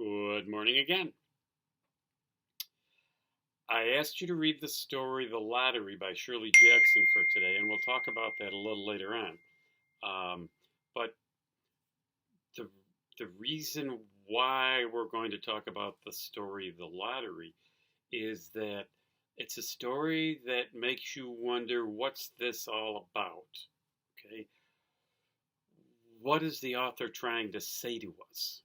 Good morning again. I asked you to read the story The Lottery by Shirley Jackson for today, and we'll talk about that a little later on. But the, the reason why we're going to talk about the story The Lottery is that it's a story that makes you wonder, what's this all about? Okay. What is the author trying to say to us?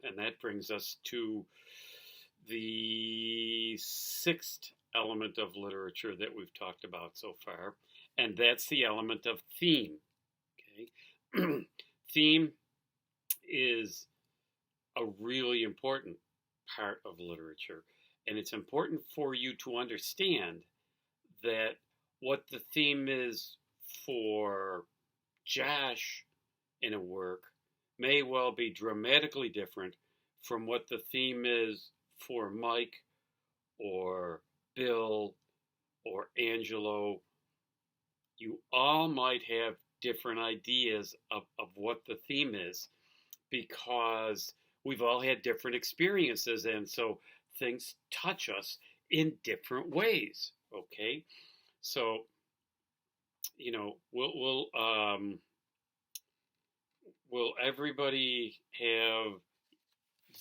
And that brings us to the sixth element of literature that we've talked about so far, and that's the element of theme. Okay, theme is a really important part of literature, and it's important for you to understand that what the theme is for Josh in a work may well be dramatically different from what the theme is for Mike or Bill or Angelo. You all might have different ideas of what the theme is because we've all had different experiences, and so things touch us in different ways. Okay, so will everybody have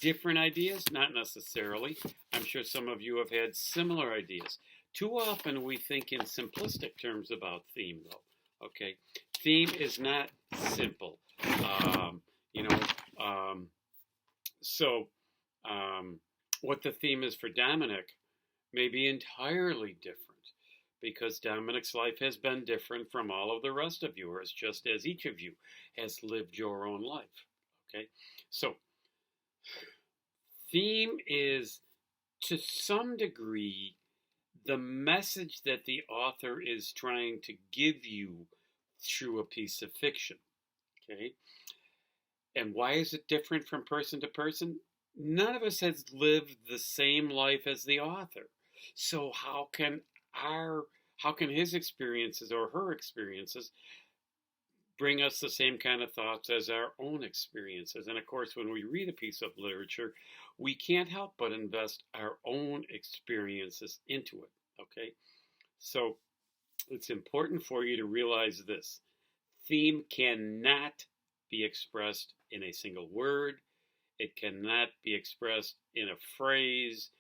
different ideas? Not necessarily. I'm sure some of you have had similar ideas. Too often we think in simplistic terms about theme, though. Okay, theme is not simple. What the theme is for Dominic may be entirely different because Dominic's life has been different from all of the rest of yours, just as each of you has lived your own life. Okay, so theme is, to some degree, the message that the author is trying to give you through a piece of fiction. Okay? And why is it different from person to person? None of us has lived the same life as the author. So how can his experiences or her experiences bring us the same kind of thoughts as our own experiences? And of course, when we read a piece of literature, we can't help but invest our own experiences into it. Okay? So it's important for you to realize this. Theme cannot be expressed in a single word. It cannot be expressed in a phrase.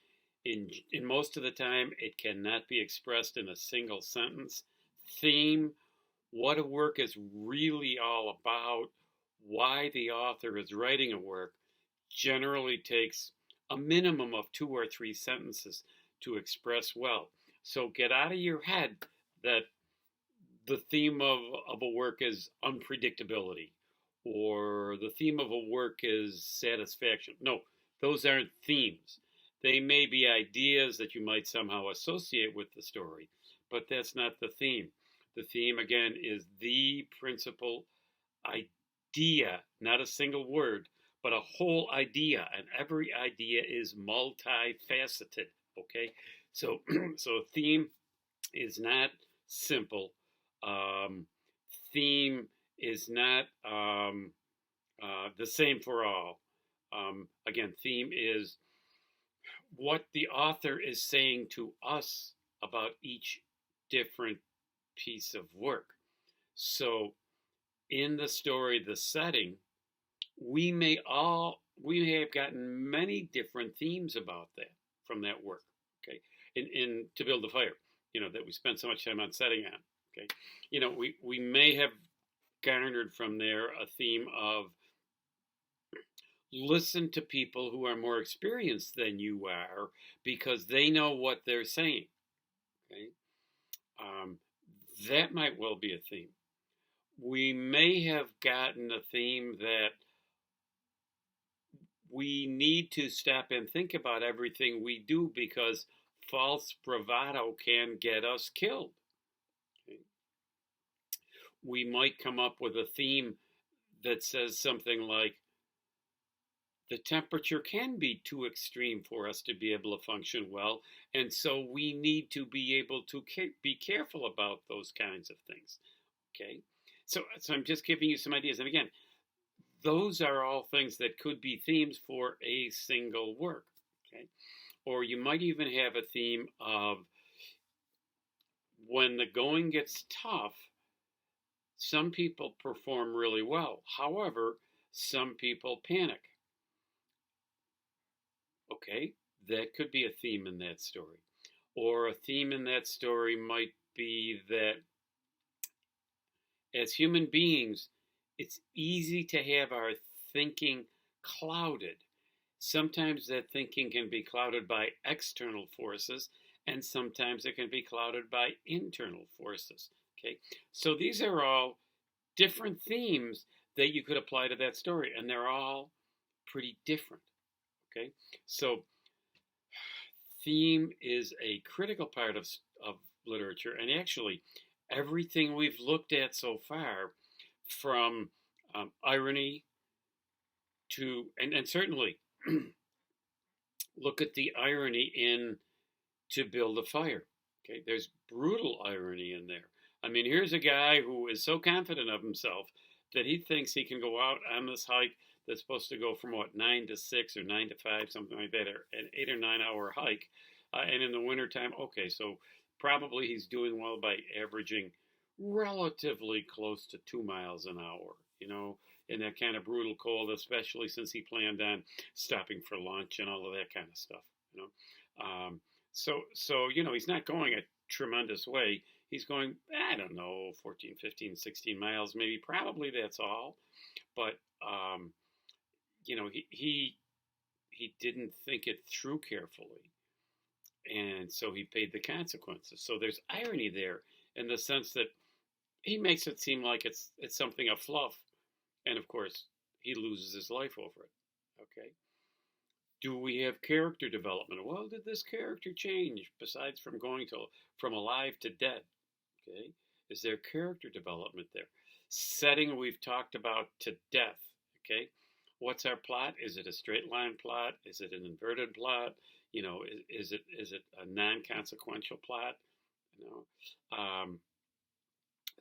In most of the time, it cannot be expressed in a single sentence. Theme, what a work is really all about, why the author is writing a work, generally takes a minimum of 2 or 3 sentences to express well. So get out of your head that the theme of a work is unpredictability or the theme of a work is satisfaction. No, those aren't themes. They may be ideas that you might somehow associate with the story, but that's not the theme. The theme, again, is the principal idea, not a single word, but a whole idea, and every idea is multifaceted. Okay, so theme is not simple. Theme is not the same for all. Again, theme is what the author is saying to us about each different piece of work. So in the story, the setting, we may have gotten many different themes about that from that work. Okay, in To Build a Fire, that we spent so much time on setting on. Okay, we may have garnered from there a theme of listen to people who are more experienced than you are because they know what they're saying. Okay, that might well be a theme. We may have gotten a theme that we need to stop and think about everything we do because false bravado can get us killed. Okay. We might come up with a theme that says something like, the temperature can be too extreme for us to be able to function well, and so we need to be able to be careful about those kinds of things. Okay, so I'm just giving you some ideas. And again, those are all things that could be themes for a single work. Okay, or you might even have a theme of when the going gets tough, some people perform really well. However, some people panic. Okay, that could be a theme in that story. Or a theme in that story might be that as human beings, it's easy to have our thinking clouded. Sometimes that thinking can be clouded by external forces, and sometimes it can be clouded by internal forces. Okay, so these are all different themes that you could apply to that story, and they're all pretty different. Okay, so theme is a critical part of literature, and actually, everything we've looked at so far, from irony to, and certainly look at the irony in To Build a Fire. Okay, there's brutal irony in there. I mean, here's a guy who is so confident of himself that he thinks he can go out on this hike that's supposed to go from what, 9 to 6 or 9 to 5, something like that, or an 8 or 9 hour hike. And in the wintertime, okay, so probably he's doing well by averaging relatively close to 2 miles an hour, in that kind of brutal cold, especially since he planned on stopping for lunch and all of that kind of stuff. So he's not going a tremendous way. He's going, I don't know, 14, 15, 16 miles, maybe. Probably that's all. But he didn't think it through carefully, and so he paid the consequences. So there's irony there in the sense that he makes it seem like it's something of fluff, and of course he loses his life over it. Okay. Do we have character development? Well, did this character change besides from alive to dead? Okay. Is there character development there? Setting we've talked about to death. Okay. What's our plot? Is it a straight line plot? Is it an inverted plot? Is it a non-consequential plot?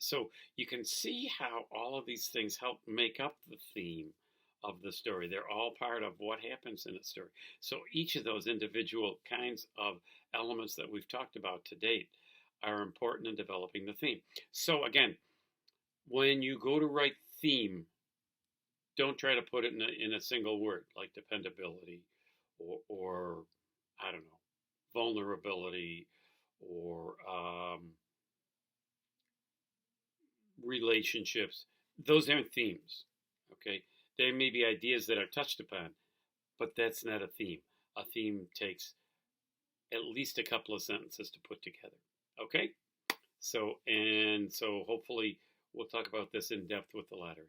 So you can see how all of these things help make up the theme of the story. They're all part of what happens in a story. So each of those individual kinds of elements that we've talked about to date are important in developing the theme. So again, when you go to write theme, don't try to put it in a single word like dependability or I don't know, vulnerability or relationships. Those aren't themes. Okay, they may be ideas that are touched upon, but that's not a theme. A theme takes at least a couple of sentences to put together. Okay, so hopefully we'll talk about this in depth with the Lattery.